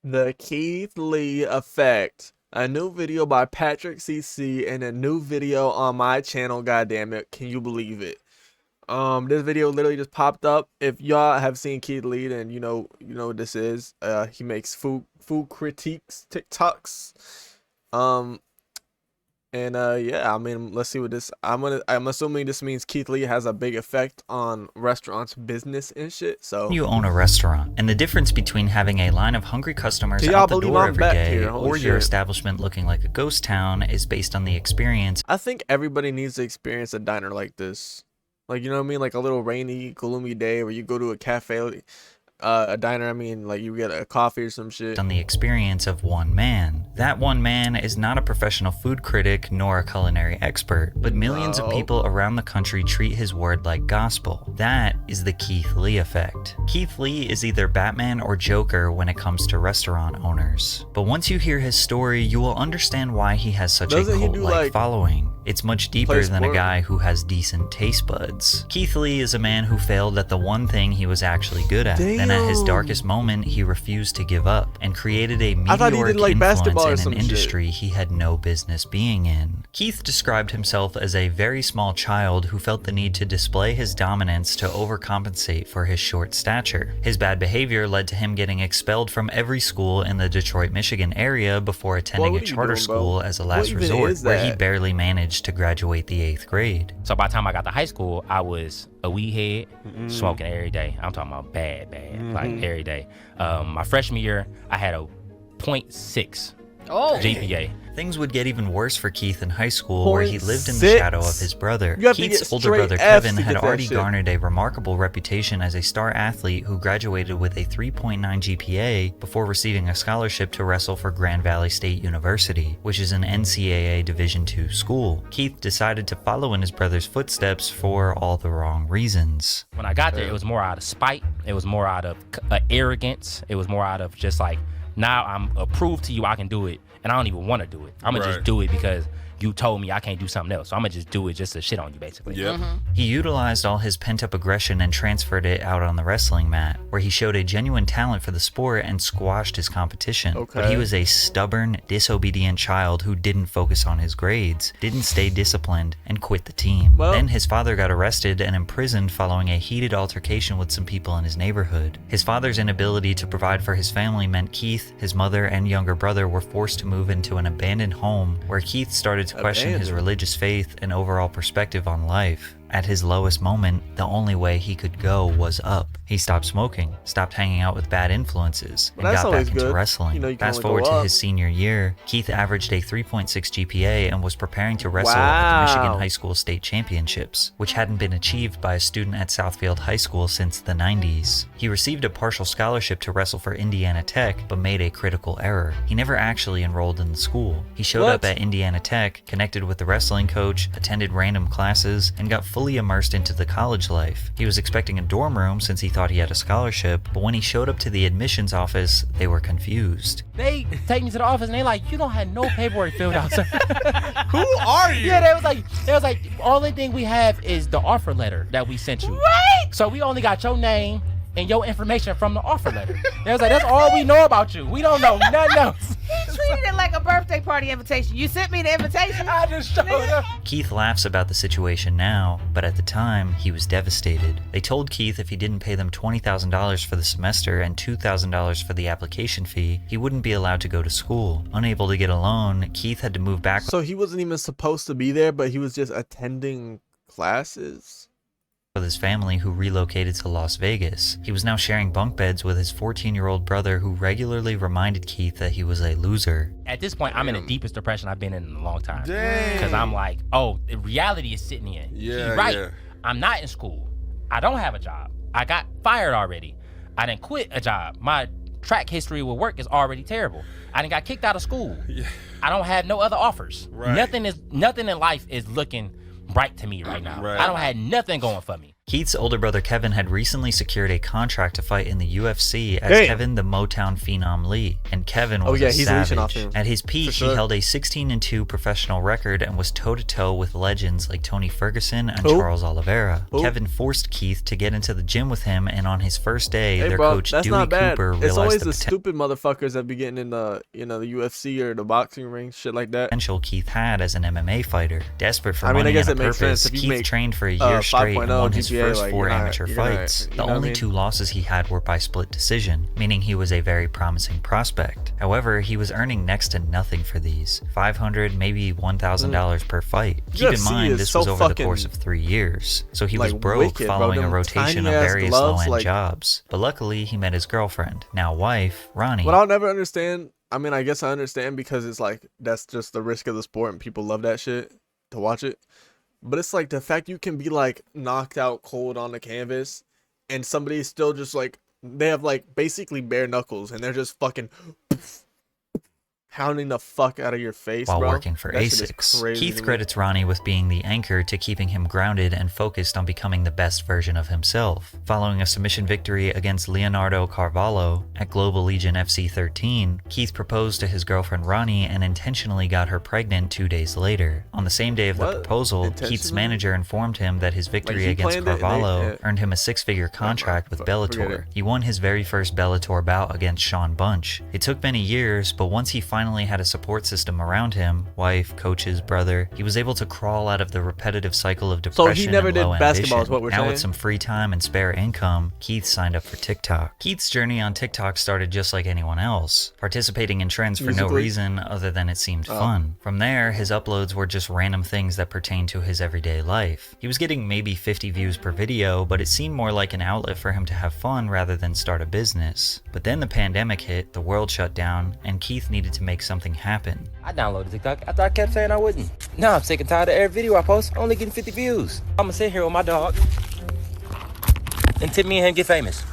The Keith Lee Effect. A new video by Patrick CC and a new video on my channel, goddammit. Can you believe it? This video literally just popped up. If y'all have seen Keith Lee, then you know what this is. He makes food critiques, TikToks. Yeah, I mean, let's see what this. I'm assuming this means Keith Lee has a big effect on restaurants, business, and shit. So you own a restaurant, and the difference between having a line of hungry customers out the door every day or your establishment looking like a ghost town is based on the experience. I think everybody needs to experience a diner like this. Like, you know what I mean? Like a little rainy, gloomy day where you go to a cafe, a diner, I mean, like you get a coffee or some shit. On the experience of one man. That one man is not a professional food critic nor a culinary expert, but millions of people around the country treat his word like gospel. That is the Keith Lee effect. Keith Lee is either Batman or Joker when it comes to restaurant owners. But once you hear his story, you will understand why he has such a cult-like following. It's much deeper than a guy who has decent taste buds. Keith Lee is a man who failed at the one thing he was actually good at. Then at his darkest moment, he refused to give up and created a meteoric influence in an industry he had no business being in. Keith described himself as a very small child who felt the need to display his dominance to overcompensate for his short stature. His bad behavior led to him getting expelled from every school in the Detroit, Michigan area before attending a charter school as a last resort, where he barely managed to graduate the 8th grade. So by the time I got to high school, I was a weed head, smoking every day. I'm talking about bad, like every day. My freshman year, I had a 0.6 GPA. Things would get even worse for Keith in high school, where he lived in the shadow of his brother. Keith's older brother Kevin had already garnered a remarkable reputation as a star athlete who graduated with a 3.9 GPA before receiving a scholarship to wrestle for Grand Valley State University, which is an NCAA Division II school. Keith decided to follow in his brother's footsteps for all the wrong reasons. When I got there, it was more out of spite. It was more out of arrogance. It was more out of just like, now I'm approved to you, I can do it. And I don't even want to do it. I'm going to just do it because you told me I can't do something else. So I'm going to just do it just to shit on you, basically. He utilized all his pent-up aggression and transferred it out on the wrestling mat, where he showed a genuine talent for the sport and squashed his competition. But he was a stubborn, disobedient child who didn't focus on his grades, didn't stay disciplined, and quit the team. Then his father got arrested and imprisoned following a heated altercation with some people in his neighborhood. His father's inability to provide for his family meant Keith, his mother, and younger brother were forced to move into an abandoned home, where Keith started to question his religious faith and overall perspective on life. At his lowest moment, the only way he could go was up. He stopped smoking, stopped hanging out with bad influences, and got back into wrestling. Fast forward to his senior year, Keith averaged a 3.6 GPA and was preparing to wrestle at the Michigan High School State Championships, which hadn't been achieved by a student at Southfield High School since the 90s. He received a partial scholarship to wrestle for Indiana Tech, but made a critical error. He never actually enrolled in the school. He showed up at Indiana Tech, connected with the wrestling coach, attended random classes, and got fully immersed into the college life. He was expecting a dorm room since he thought he had a scholarship, but when he showed up to the admissions office, they were confused. They take me to the office and they like, you don't have no paperwork filled out, sir. Who are you? Yeah, they was like, only thing we have is the offer letter that we sent you. Right. So we only got your name and your information from the offer letter. They was like, that's all we know about you. We don't know nothing else. He treated it like a birthday party invitation. You sent me the invitation. I just showed up. Keith laughs about the situation now, but at the time, he was devastated. They told Keith if he didn't pay them $20,000 for the semester and $2,000 for the application fee, he wouldn't be allowed to go to school. Unable to get a loan, Keith had to move back. So he wasn't even supposed to be there, but he was just attending classes? With his family, who relocated to Las Vegas. He was now sharing bunk beds with his 14-year-old brother, who regularly reminded Keith that he was a loser. At this point, I'm in the deepest depression I've been in a long time. Because I'm like, oh, the reality is sitting in. He's right. I'm not in school. I don't have a job. I got fired already. I didn't quit a job. My track history with work is already terrible. I done got kicked out of school. I don't have no other offers. Nothing in life is looking bright to me right now. I don't have nothing going for me. Keith's older brother Kevin had recently secured a contract to fight in the UFC as Kevin the Motown Phenom Lee, and Kevin was a savage. At his peak, he held a 16-2 professional record and was toe-to-toe with legends like Tony Ferguson and Charles Oliveira. Kevin forced Keith to get into the gym with him, and on his first day, their coach Dewey Cooper realized it's always the stupid motherfuckers that be getting in the, you know, the UFC or the boxing ring, shit like that. Potential Keith had as an MMA fighter. Desperate for money and a purpose, Keith trained for a year straight and won his first 4 amateur fights. The only 2 losses he had were by split decision, meaning he was a very promising prospect. However, he was earning next to nothing for these. $500, maybe $1,000 per fight. Keep in mind, this was over the course of 3 years, so he was broke following a rotation of various low-end jobs. But luckily, he met his girlfriend, now wife, Ronnie. What I'll never understand, I mean, I guess I understand because it's like, that's just the risk of the sport and people love that shit to watch it. But it's like the fact you can be like knocked out cold on the canvas and somebody's still just like, they have like basically bare knuckles and they're just fucking pounding the fuck out of your face while working for ASICS. Keith credits Ronnie with being the anchor to keeping him grounded and focused on becoming the best version of himself. Following a submission victory against Leonardo Carvalho at Global Legion FC 13, Keith proposed to his girlfriend Ronnie and intentionally got her pregnant 2 days later. On the same day of the proposal, Keith's manager informed him that his victory against Carvalho earned him a 6-figure contract with Bellator. He won his very first Bellator bout against Sean Bunch. It took many years, but once he finally had a support system around him, wife, coaches, brother, he was able to crawl out of the repetitive cycle of depression. So he never did basketball, is what we're saying. Now with some free time and spare income, Keith signed up for TikTok. Keith's journey on TikTok started just like anyone else, participating in trends for no reason other than it seemed fun. From there, his uploads were just random things that pertained to his everyday life. He was getting maybe 50 views per video, but it seemed more like an outlet for him to have fun rather than start a business. But then the pandemic hit, the world shut down, and Keith needed to make something happen. I downloaded TikTok after I kept saying I wouldn't. Now I'm sick and tired of every video I post only getting 50 views. I'm gonna sit here with my dog and tip me and him get famous.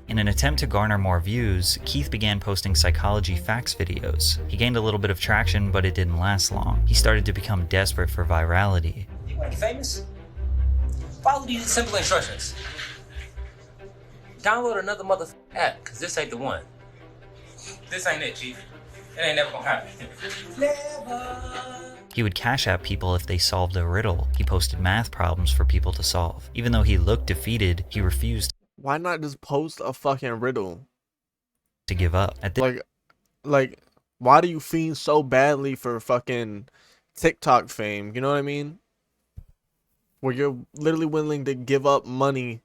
In an attempt to garner more views, Keith began posting psychology facts videos. He gained a little bit of traction, but it didn't last long. He started to become desperate for virality. You wanna get famous? Follow these simple instructions. Download another app, cause this ain't the one. This ain't it, Chief. It ain't never gonna happen. Never. He would cash out people if they solved a riddle. He posted math problems for people to solve. Even though he looked defeated, he refused. Why not just post a fucking riddle? To give up. Like, why do you fiend so badly for fucking TikTok fame? You know what I mean? Where you're literally willing to give up money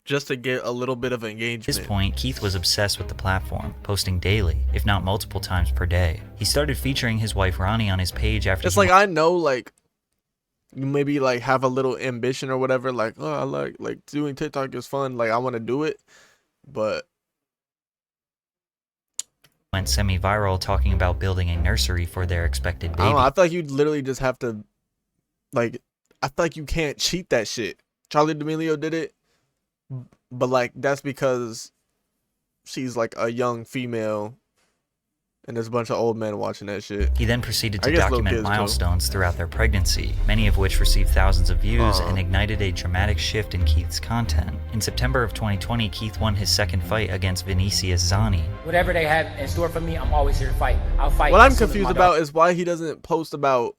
just to get a little bit of engagement. At this point, Keith was obsessed with the platform, posting daily, if not multiple times per day. He started featuring his wife Ronnie on his page after it's like, I know, like, you maybe like have a little ambition or whatever, like, oh, I like doing TikTok is fun, like I want to do it, but went semi-viral talking about building a nursery for their expected baby. I don't know, I feel like you literally just have to, like, I feel like you can't cheat that shit. Charli D'Amelio did it. But like that's because she's like a young female and there's a bunch of old men watching that shit. He then proceeded to document milestones throughout their pregnancy, many of which received thousands of views and ignited a dramatic shift in Keith's content. In September of 2020, Keith won his second fight against Vinicius Zani. Whatever they have in store for me, I'm always here to fight. I'll fight. What I'm confused about is why he doesn't post about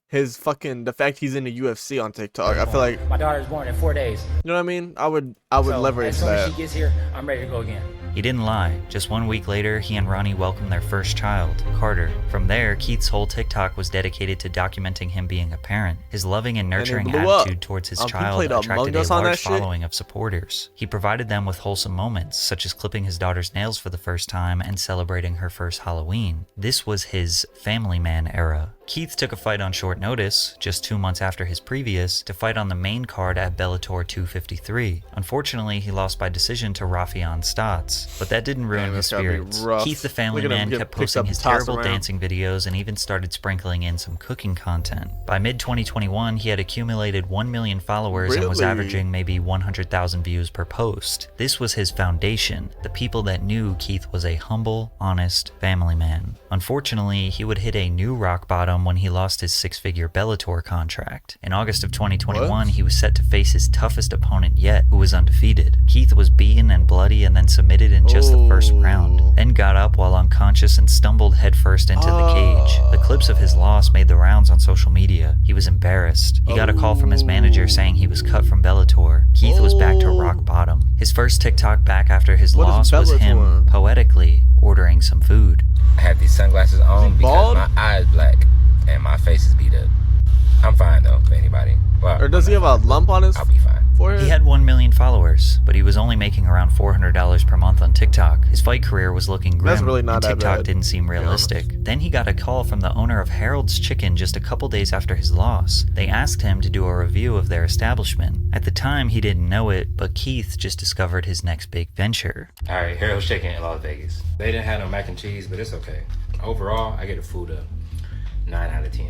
his fucking, the fact he's in the UFC on TikTok. I feel like my daughter's born in 4 days. You know what I mean? I would leverage that. As soon as she gets here, I'm ready to go again. He didn't lie. Just 1 week later, he and Ronnie welcomed their first child, Carter. From there, Keith's whole TikTok was dedicated to documenting him being a parent. His loving and nurturing attitude towards his child attracted a large following of supporters. He provided them with wholesome moments, such as clipping his daughter's nails for the first time and celebrating her first Halloween. This was his family man era. Keith took a fight on short notice, just 2 months after his previous, to fight on the main card at Bellator 253. Unfortunately, he lost by decision to Rafion Stotts. views. But that didn't ruin his spirits. Keith the family man kept posting his terrible dancing videos and even started sprinkling in some cooking content. By mid-2021, he had accumulated 1 million followers and was averaging maybe 100,000 views per post. This was his foundation, the people that knew Keith was a humble, honest family man. Unfortunately, he would hit a new rock bottom when he lost his 6-figure Bellator contract. In August of 2021, he was set to face his toughest opponent yet, who was undefeated. Keith was beaten and bloody and then submitted in just the first round, then got up while unconscious and stumbled headfirst into the cage. The clips of his loss made the rounds on social media. He was embarrassed. He got a call from his manager saying he was cut from Bellator. Keith was back to rock bottom. His first TikTok back after his loss was him poetically ordering some food. I have these sunglasses on because my eyes black and my face is beat up. I'm fine though, for anybody. Well, or does he have a lump on his forehead? He had 1 million followers, but he was only making around $400 per month on TikTok. His fight career was looking grim, That's really not and TikTok that bad, didn't seem realistic. Then he got a call from the owner of Harold's Chicken just a couple days after his loss. They asked him to do a review of their establishment. At the time, he didn't know it, but Keith just discovered his next big venture. All right, Harold's Chicken in Las Vegas. They didn't have no mac and cheese, but it's okay. Overall, I get the food a 9 out of 10.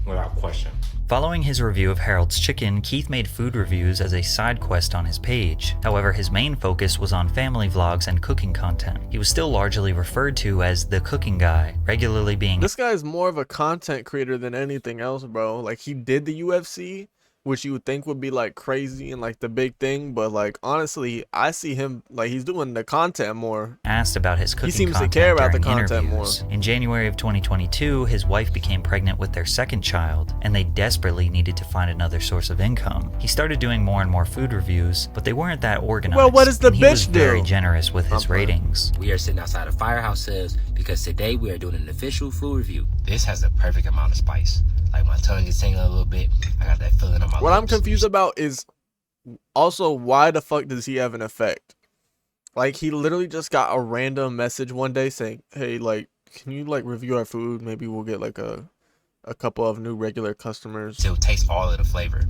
Without question. Following his review of Harold's Chicken, Keith made food reviews as a side quest on his page. However, his main focus was on family vlogs and cooking content. He was still largely referred to as the cooking guy, regularly being— This guy is more of a content creator than anything else, bro. Like, he did the UFC, which you would think would be like crazy and like the big thing, but like honestly, I see him like he's doing the content more. Asked about his cooking content. He seems to care about the content more. In January of 2022, his wife became pregnant with their second child, and they desperately needed to find another source of income. He started doing more and more food reviews, but they weren't that organized. Well, what does the bitch do? He was very generous with his ratings. We are sitting outside of Firehouse Sales because today we are doing an official food review. This has the perfect amount of spice. Like, my tongue is tingling a little bit. I got that feeling on my What lips. I'm confused about is also why the fuck does he have an effect? Like, he literally just got a random message one day saying, hey, like, can you like review our food? Maybe we'll get like a couple of new regular customers. Still taste all of the flavor.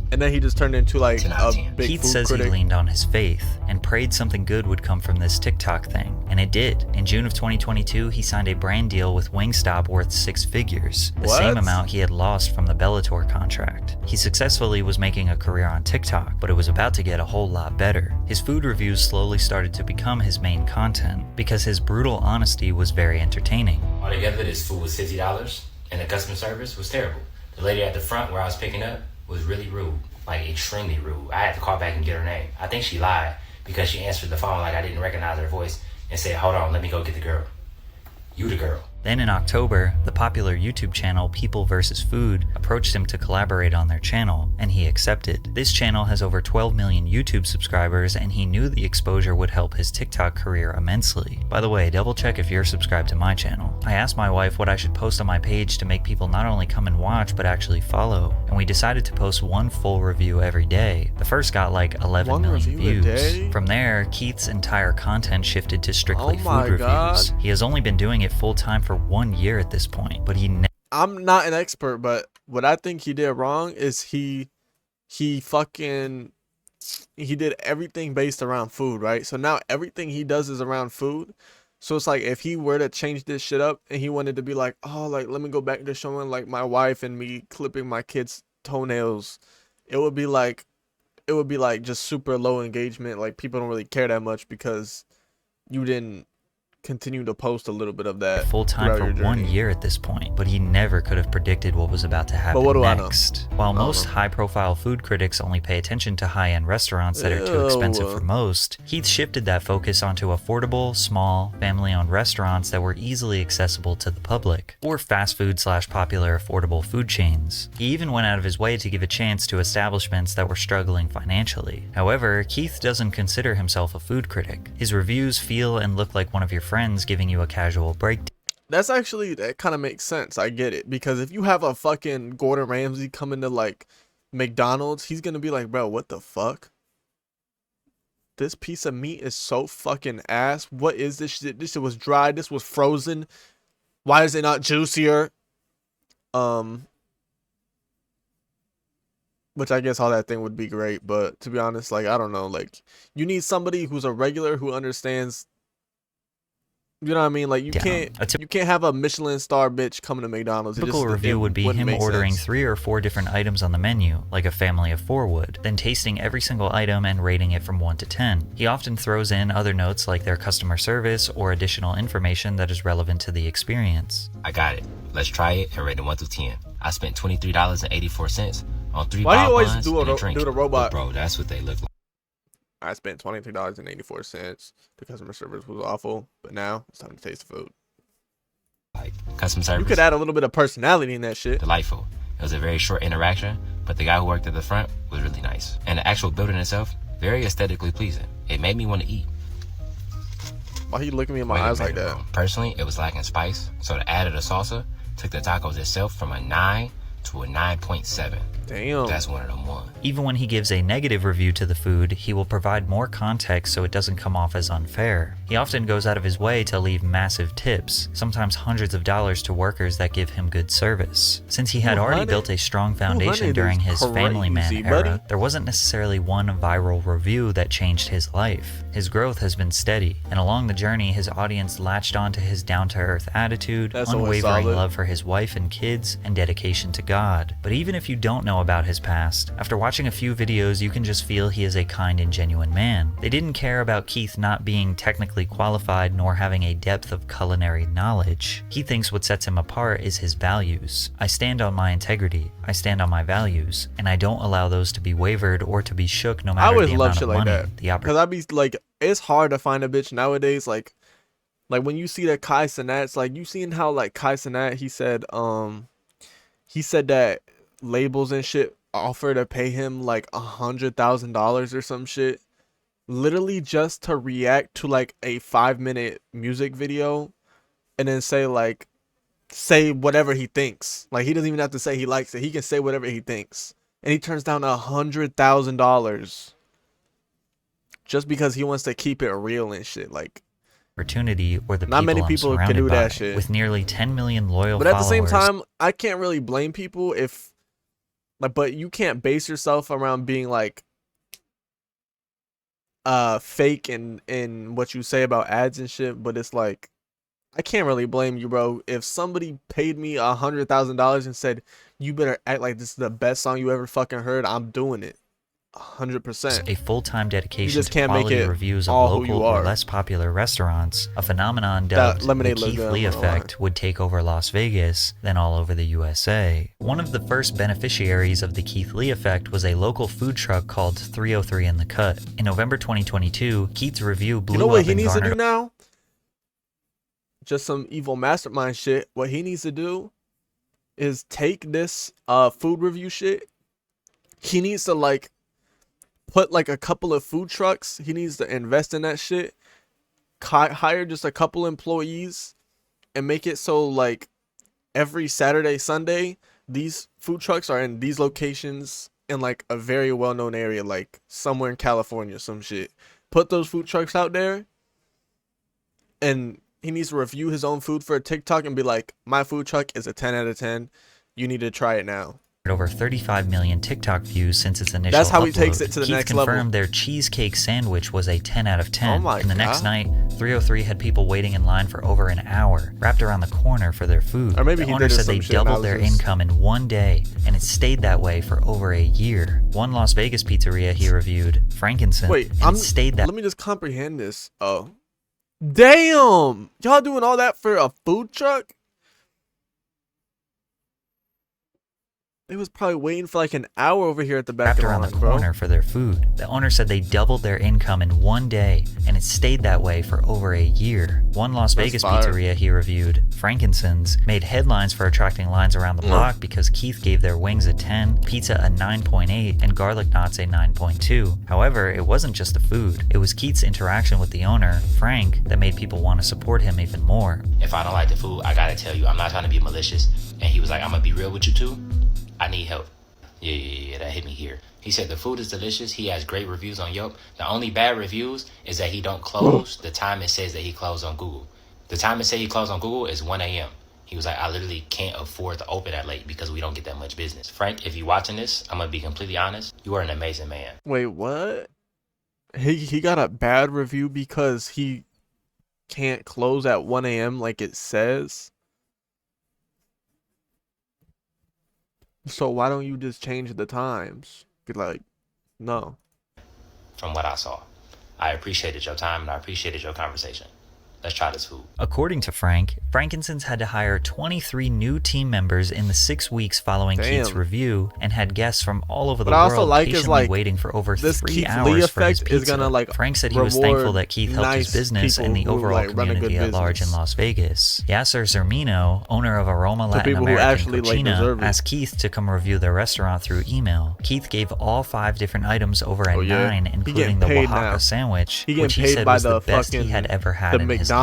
And then he just turned into like a big Keith food says critic. He leaned on his faith and prayed something good would come from this TikTok thing, and it did. In June of 2022, he signed a brand deal with Wingstop worth 6 figures, the same amount he had lost from the Bellator contract. He successfully was making a career on TikTok, but it was about to get a whole lot better. His food reviews slowly started to become his main content because his brutal honesty was very entertaining. Altogether, this food was $50, and the customer service was terrible. The lady at the front where I was picking up was really rude, like extremely rude. I had to call back and get her name. I think she lied because she answered the phone like I didn't recognize her voice and said, hold on, let me go get the girl. You the girl. Then in October, the popular YouTube channel People vs. Food approached him to collaborate on their channel, and he accepted. This channel has over 12 million YouTube subscribers, and he knew the exposure would help his TikTok career immensely. By the way, double check if you're subscribed to my channel. I asked my wife what I should post on my page to make people not only come and watch, but actually follow, and we decided to post one full review every day. The first got like 11 million views. From there, Keith's entire content shifted to strictly food reviews. He has only been doing it full time for 1 year at this point, but I'm not an expert, but what I think he did wrong is he did everything based around food, right? So now everything he does is around food. So it's like if he were to change this shit up and he wanted to be like, oh, like let me go back to showing like my wife and me clipping my kids' toenails, it would be like just super low engagement. Like people don't really care that much because you didn't continue to post a little bit of that full time for 1 year at this point, but he never could have predicted what was about to happen next. While most high-profile food critics only pay attention to high-end restaurants that are too expensive for most, Keith shifted that focus onto affordable, small, family-owned restaurants that were easily accessible to the public, or fast food / popular affordable food chains. He even went out of his way to give a chance to establishments that were struggling financially. However, Keith doesn't consider himself a food critic. His reviews feel and look like one of your friends giving you a casual break. That kind of makes sense. I get it, because if you have a fucking Gordon Ramsay coming to like McDonald's, he's gonna be like, bro, what the fuck? This piece of meat is so fucking ass. What is this shit? This shit was dry. This was frozen. Why is it not juicier? which I guess all that thing would be great. But to be honest, like, I don't know, like, you need somebody who's a regular who understands. You know what I mean? Like, you can't have a Michelin star bitch coming to McDonald's. Typical review would be him ordering 3 or 4 different items on the menu, like a family of 4 would, then tasting every single item and rating it from 1 to 10. He often throws in other notes like their customer service or additional information that is relevant to the experience. I got it. Let's try it and rate it 1 through 10. I spent $23.84 on 3 Why do you bao always buns do and a drink. the robot? Bro, that's what they look like. I spent $23.84. The customer service was awful, but now it's time to taste the food. Like, customer service. You could add a little bit of personality in that shit. Delightful. It was a very short interaction, but the guy who worked at the front was really nice. And the actual building itself, very aesthetically pleasing. It made me want to eat. Why you looking me in my eyes like that? Bro. Personally, it was lacking spice, so the added a salsa took the tacos itself from a 9 to a 9.7. Damn. That's one of them ones. Even when he gives a negative review to the food, he will provide more context so it doesn't come off as unfair. He often goes out of his way to leave massive tips, sometimes hundreds of dollars to workers that give him good service. Since he had already built a strong foundation during his Family Man era, there wasn't necessarily one viral review that changed his life. His growth has been steady, and along the journey his audience latched onto his down-to-earth attitude, unwavering love for his wife and kids, and dedication to God. But even if you don't know about his past, after watching a few videos you can just feel he is a kind and genuine man. They didn't care about Keith not being technically qualified nor having a depth of culinary knowledge. He thinks what sets him apart is his values. I stand on my integrity, I stand on my values, and I don't allow those to be wavered or to be shook no matter the amount of money, the opportunity. Because I'd be like, it's hard to find a bitch nowadays, like when you see that Kai Cenat's, like, you seen how, like, Kai Cenat, he said that labels and shit offer to pay him like $100,000 or some shit, literally just to react to like a 5-minute music video and then say whatever he thinks. Like, he doesn't even have to say he likes it. He can say whatever he thinks, and he turns down $100,000 just because he wants to keep it real and shit. Like, opportunity or the not many people can do that shit. With nearly 10 million loyal but at followers. the same time, I can't really blame people if, like, but you can't base yourself around being like fake in what you say about ads and shit. But it's like, I can't really blame you, bro. If somebody paid me $100,000 and said you better act like this is the best song you ever fucking heard, I'm doing it. 100%. A full-time dedication just to can't quality make it reviews of all local or less popular restaurants, a phenomenon dubbed the Keith Lee effect would take over Las Vegas, then all over the USA. One of the first beneficiaries of the Keith Lee effect was a local food truck called 303 in the Cut. In November 2022, Keith's review blew up. You know what he needs to do now? Just some evil mastermind shit. What he needs to do is take this food review shit. He needs to, like, put like a couple of food trucks. He needs to invest in that shit. Hire just a couple employees and make it so, like, every Saturday, Sunday, these food trucks are in these locations in like a very well-known area, like somewhere in California or some shit. Put those food trucks out there, and he needs to review his own food for a TikTok and be like, my food truck is a 10 out of 10. You need to try it now. Over 35 million TikTok views since its initial That's how he upload. takes it to the Keith next level. confirmed their cheesecake sandwich was a 10 out of 10. Oh my and the God. next night, 303 had people waiting in line for over an hour, wrapped around the corner for their food. Or maybe the he owner did said some they shit doubled their analysis. income in one day, and it stayed that way for over a year. One Las Vegas pizzeria he reviewed, Frankincense, Wait, and it stayed that. Let me just comprehend this. Oh, damn! Y'all doing all that for a food truck? They was probably waiting for like an hour over here at the back Wrapped of the around line, the corner bro. for their food. The owner said they doubled their income in one day, and it stayed that way for over a year. One Las Vegas pizzeria he reviewed, Frankincense, made headlines for attracting lines around the block because Keith gave their wings a 10, pizza a 9.8, and garlic knots a 9.2. However, it wasn't just the food. It was Keith's interaction with the owner, Frank, that made people want to support him even more. If I don't like the food, I gotta tell you, I'm not trying to be malicious. And he was like, I'm gonna be real with you too. I need help. Yeah, that hit me here. He said the food is delicious. He has great reviews on Yelp. The only bad reviews is that he don't close the time it says that he closed on Google. The time it says he closed on Google is 1 a.m. He was like, I literally can't afford to open that late because we don't get that much business. Frank, if you're watching this, I'm going to be completely honest. You are an amazing man. Wait, what? He got a bad review because he can't close at 1 a.m. like it says? So why don't you just change the times? Be like, no. From what I saw, I appreciated your time and I appreciated your conversation. Let's try this food. According to Frank, Frankincense had to hire 23 new team members in the 6 weeks following Keith's review and had guests from all over the world patiently waiting for over 3 hours for his pizza. Frank said he was thankful that Keith helped his business and the overall community at large in Las Vegas. Yasser Zermino, owner of Aroma Latin American Cucina, asked Keith to come review their restaurant through email. Keith gave all 5 different items over a 9, including the Oaxaca sandwich, which he said was the best he had ever had in his life.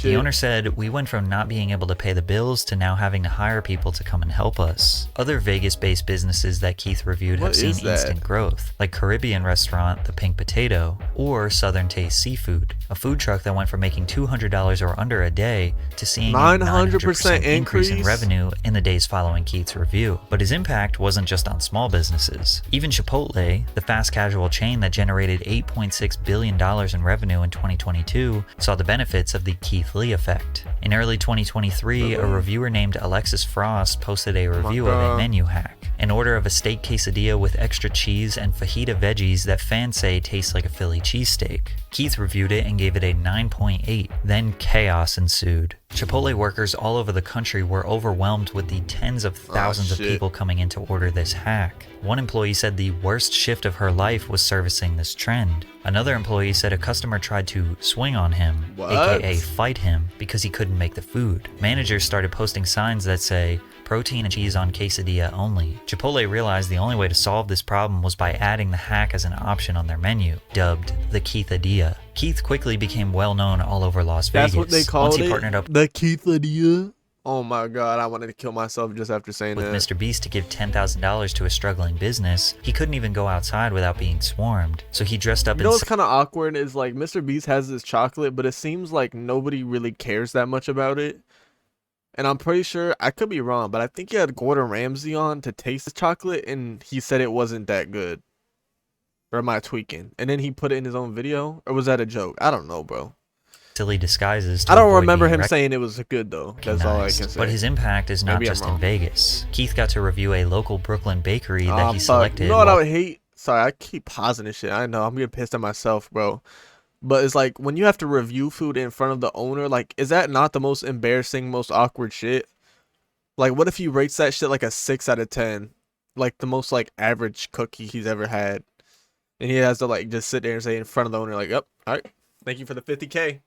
The owner said, "We went from not being able to pay the bills to now having to hire people to come and help us." Other Vegas-based businesses that Keith reviewed have seen instant growth, like Caribbean restaurant The Pink Potato or Southern Taste Seafood, a food truck that went from making $200 or under a day to seeing a 900% increase in revenue in the days following Keith's review. But his impact wasn't just on small businesses. Even Chipotle, the fast casual chain that generated $8.6 billion in revenue in 2022, saw the benefits of the Keith-Lee effect. In early 2023, a reviewer named Alexis Frost posted a review of a menu hack, an order of a steak quesadilla with extra cheese and fajita veggies that fans say tastes like a Philly cheesesteak. Keith reviewed it and gave it a 9.8. Then chaos ensued. Chipotle workers all over the country were overwhelmed with the tens of thousands of people coming in to order this hack. One employee said the worst shift of her life was servicing this trend. Another employee said a customer tried to swing on him, aka fight him, because he couldn't make the food. Managers started posting signs that say, "Protein and cheese on quesadilla only." Chipotle realized the only way to solve this problem was by adding the hack as an option on their menu, dubbed the Keithadilla. Keith quickly became well known all over Las Vegas. That's what they called Once he partnered up the Keithadilla. Oh my god, I wanted to kill myself just after saying with that. Mr. Beast to give $10,000 to a struggling business. He couldn't even go outside without being swarmed, so he dressed up You know what's kind of awkward is like Mr. Beast has this chocolate, but it seems like nobody really cares that much about it. And I'm pretty sure, I could be wrong, but I think he had Gordon Ramsay on to taste the chocolate, and he said it wasn't that good. Or am I tweaking? And then he put it in his own video? Or was that a joke? I don't know, bro. Silly disguises to I don't avoid remember being him saying it was good, though. That's all I can say. But his impact is not just in Vegas. Keith got to review a local Brooklyn bakery that he selected. You know what I would hate? Sorry, I keep pausing this shit. I know, I'm getting pissed at myself, bro. But it's like, when you have to review food in front of the owner, like, is that not the most embarrassing, most awkward shit? Like, what if he rates that shit like a 6 out of 10? Like, the most, like, average cookie he's ever had. And he has to, like, just sit there and say in front of the owner, like, "Yep, all right, thank you for the 50K.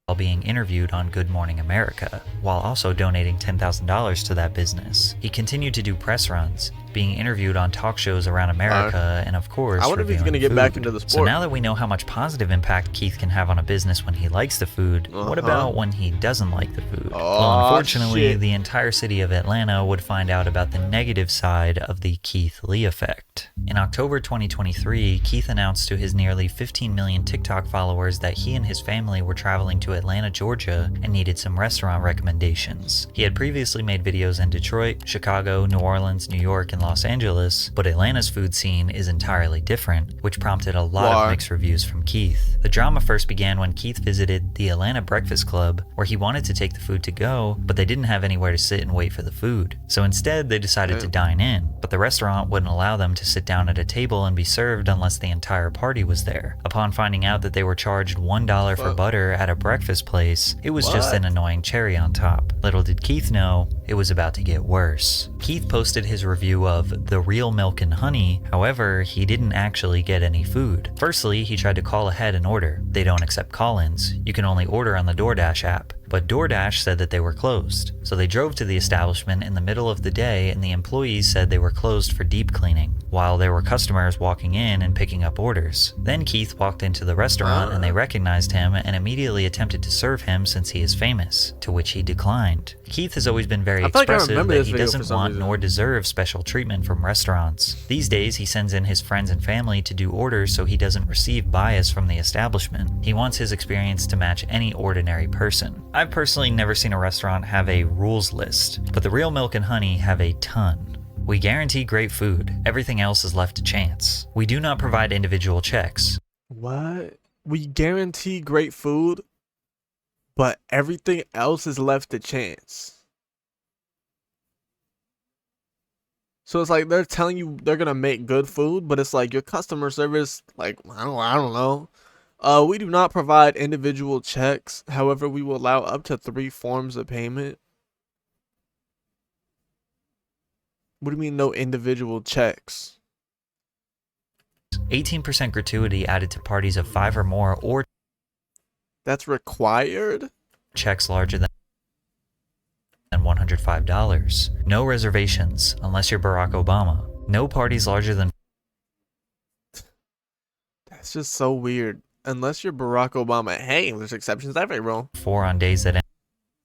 While being interviewed on Good Morning America, while also donating $10,000 to that business. He continued to do press runs, being interviewed on talk shows around America, and of course, I wonder if he's going to get back into the sport. So now that we know how much positive impact Keith can have on a business when he likes the food, what about when he doesn't like the food? Well, unfortunately, the entire city of Atlanta would find out about the negative side of the Keith-Lee effect. In October 2023, Keith announced to his nearly 15 million TikTok followers that he and his family were traveling to Atlanta, Georgia, and needed some restaurant recommendations. He had previously made videos in Detroit, Chicago, New Orleans, New York, and Los Angeles, but Atlanta's food scene is entirely different, which prompted a lot of mixed reviews from Keith. The drama first began when Keith visited the Atlanta Breakfast Club, where he wanted to take the food to go, but they didn't have anywhere to sit and wait for the food. So instead, they decided to dine in, but the restaurant wouldn't allow them to sit down at a table and be served unless the entire party was there. Upon finding out that they were charged $1 for butter at a breakfast place, it was just an annoying cherry on top. Little did Keith know, it was about to get worse. Keith posted his review of The Real Milk and Honey, however, he didn't actually get any food. Firstly, he tried to call ahead and order. They don't accept call-ins. You can only order on the DoorDash app. But DoorDash said that they were closed. So they drove to the establishment in the middle of the day and the employees said they were closed for deep cleaning, while there were customers walking in and picking up orders. Then Keith walked into the restaurant and they recognized him and immediately attempted to serve him since he is famous, to which he declined. Keith has always been very expressive that he doesn't want nor deserve special treatment from restaurants. These days he sends in his friends and family to do orders so he doesn't receive bias from the establishment. He wants his experience to match any ordinary person. I've personally never seen a restaurant have a rules list, but the Real Milk and Honey have a ton. We guarantee great food. Everything else is left to chance. We do not provide individual checks. What? We guarantee great food, but everything else is left to chance. So it's like they're telling you they're gonna make good food, but it's like your customer service, like I don't know. We do not provide individual checks. However, we will allow up to 3 forms of payment. What do you mean no individual checks? 18% gratuity added to parties of 5 or more, or that's required? Checks larger than $105. No reservations unless you're Barack Obama. No parties larger than... That's just so weird. Unless you're Barack Obama. Hey, there's exceptions to every rule. 4 on days that end.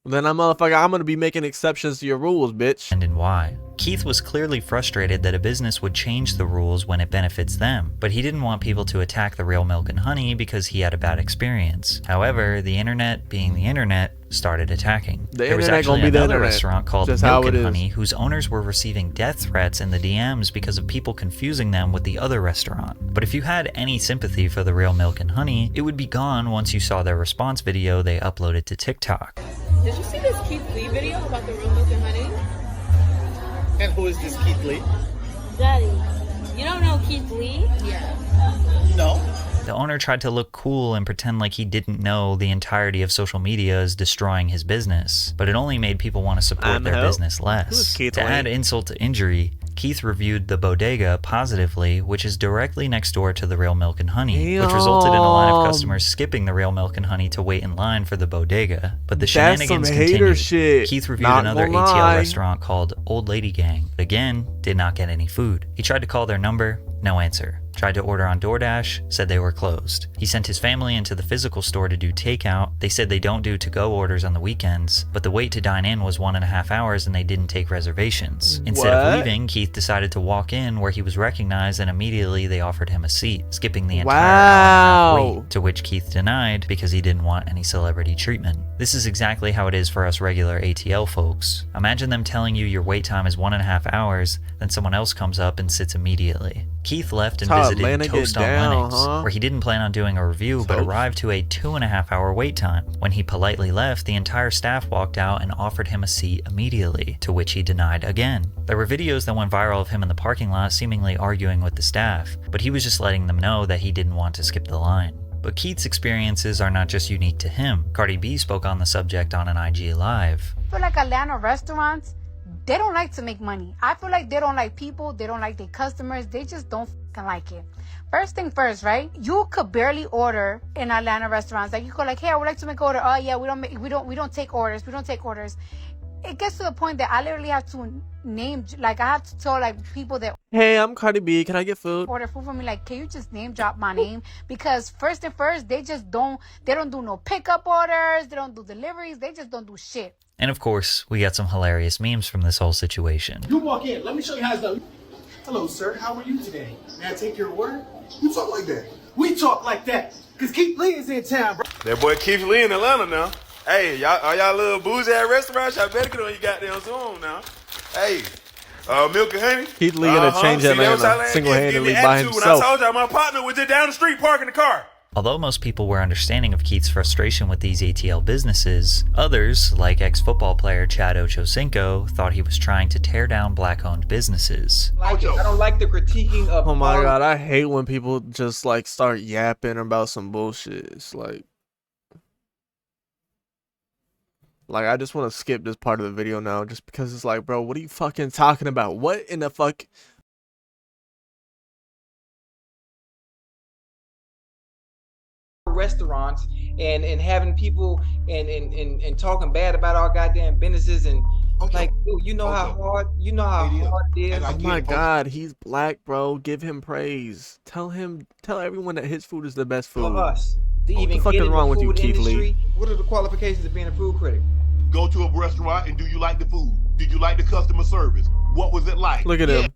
Then I'm gonna be making exceptions to your rules, bitch. And in why? Keith was clearly frustrated that a business would change the rules when it benefits them, but he didn't want people to attack the Real Milk and Honey because he had a bad experience. However, the internet, being the internet, started attacking. There was actually another restaurant called Milk and Honey whose owners were receiving death threats in the DMs because of people confusing them with the other restaurant. But if you had any sympathy for the Real Milk and Honey, it would be gone once you saw their response video they uploaded to TikTok. Did you see this Keith Lee video about the Real Milk and Honey? And who is this Keith Lee? Daddy, you don't know Keith Lee? Yeah. No. The owner tried to look cool and pretend like he didn't know the entirety of social media is destroying his business, but it only made people want to support their business less. To add insult to injury, Keith reviewed the bodega positively, which is directly next door to the Real Milk and Honey, which resulted in a line of customers skipping the Real Milk and Honey to wait in line for the bodega. But the shenanigans continued. Keith reviewed another ATL restaurant called Old Lady Gang, but again, did not get any food. He tried to call their number, no answer. Tried to order on DoorDash, said they were closed. He sent his family into the physical store to do takeout. They said they don't do to-go orders on the weekends, but the wait to dine in was 1.5 hours and they didn't take reservations. Instead of leaving, Keith decided to walk in where he was recognized and immediately they offered him a seat, skipping the entire hour-and-a-half wait, to which Keith denied because he didn't want any celebrity treatment. This is exactly how it is for us regular ATL folks. Imagine them telling you your wait time is 1.5 hours, then someone else comes up and sits immediately. Keith left and visited Toast on Lennox, where he didn't plan on doing a review but arrived to a 2.5 hour wait time. When he politely left, the entire staff walked out and offered him a seat immediately, to which he denied again. There were videos that went viral of him in the parking lot seemingly arguing with the staff, but he was just letting them know that he didn't want to skip the line. But Keith's experiences are not just unique to him. Cardi B spoke on the subject on an IG Live. I feel like Atlanta restaurants, they don't like to make money. I feel like they don't like people. They don't like their customers. They just don't like it. First thing first, right? You could barely order in Atlanta restaurants. Like you go like, hey, I would like to make an order. Oh yeah, we don't take orders. We don't take orders. It gets to the point that I literally have to name, like I have to tell like people that, hey, I'm Cardi B, can I get food? Order food for me, like, can you just name drop my name? Because first and first, they don't do no pickup orders. They don't do deliveries. They just don't do shit. And of course, we got some hilarious memes from this whole situation. You walk in, let me show you how it's done. Hello, sir. How are you today? May I take your order? You talk like that. We talk like that. Because Keith Lee is in town, bro. That boy Keith Lee in Atlanta now. Hey, y'all little boozy ass restaurants, y'all better get on your goddamn zone now. Hey, Milk and Honey. Keith Lee gonna change Atlanta single-handedly by himself. When I told y'all my partner was just down the street parking the car. Although most people were understanding of Keith's frustration with these ATL businesses, others, like ex-football player Chad Ochocinco, thought he was trying to tear down black-owned businesses. I don't like the critiquing of... Oh my god, I hate when people just like start yapping about some bullshit. It's like I just want to skip this part of the video now just because it's like, bro, what are you fucking talking about? What in the fuck... restaurants and having people and talking bad about our goddamn businesses and like, dude, you know how hard it is. Oh my god, he's black, bro. Give him praise. Tell everyone that his food is the best food. For us to what even the fuck get is in wrong the with you, food Keith industry. Lee? What are the qualifications of being a food critic? Go to a restaurant and do you like the food? Did you like the customer service? What was it like? Look at him.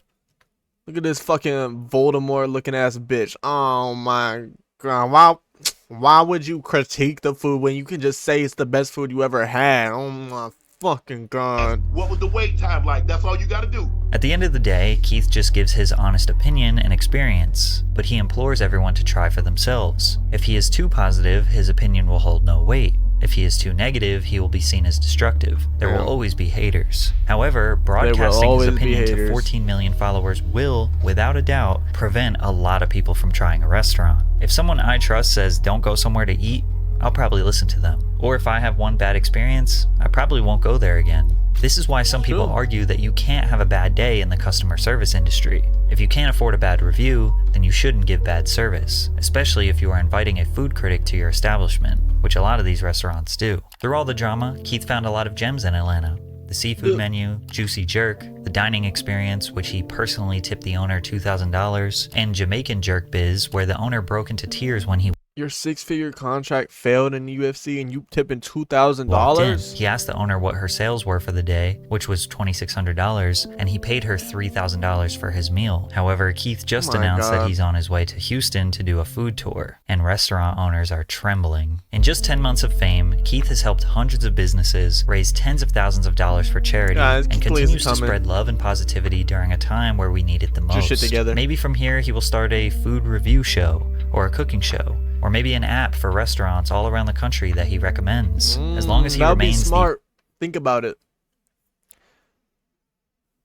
Look at this fucking Voldemort looking ass bitch. Oh my god. Wow. Why would you critique the food when you can just say it's the best food you ever had? Oh my fucking God. What was the wait time like? That's all you gotta do. At the end of the day, Keith just gives his honest opinion and experience, but he implores everyone to try for themselves. If he is too positive, his opinion will hold no weight. If he is too negative, he will be seen as destructive. There will always be haters. However, broadcasting his opinion to 14 million followers will, without a doubt, prevent a lot of people from trying a restaurant. If someone I trust says don't go somewhere to eat, I'll probably listen to them. Or if I have one bad experience, I probably won't go there again. This is why some people argue that you can't have a bad day in the customer service industry. If you can't afford a bad review, then you shouldn't give bad service, especially if you are inviting a food critic to your establishment, which a lot of these restaurants do. Through all the drama, Keith found a lot of gems in Atlanta. The seafood menu, juicy jerk, the dining experience, which he personally tipped the owner $2,000, and Jamaican jerk biz, where the owner broke into tears when he your 6-figure contract failed in the UFC and you tipping $2,000? He asked the owner what her sales were for the day, which was $2,600, and he paid her $3,000 for his meal. However, Keith just announced that he's on his way to Houston to do a food tour, and restaurant owners are trembling. In just 10 months of fame, Keith has helped hundreds of businesses, raise tens of thousands of dollars for charity, and continues to spread love and positivity during a time where we need it the most. Maybe from here he will start a food review show, or a cooking show, or maybe an app for restaurants all around the country that he recommends. As long as he remains smart. Think about it.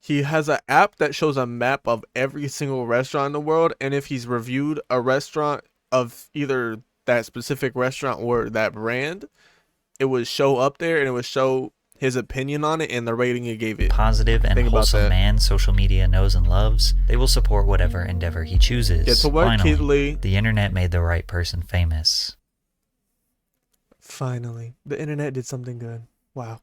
He has an app that shows a map of every single restaurant in the world, and if he's reviewed a restaurant of either that specific restaurant or that brand, it would show up there and it would show his opinion on it and the rating he gave it. Positive and wholesome man social media knows and loves, they will support whatever endeavor he chooses. Get to work, Finally, the internet made the right person famous. Finally, the internet did something good. Wow.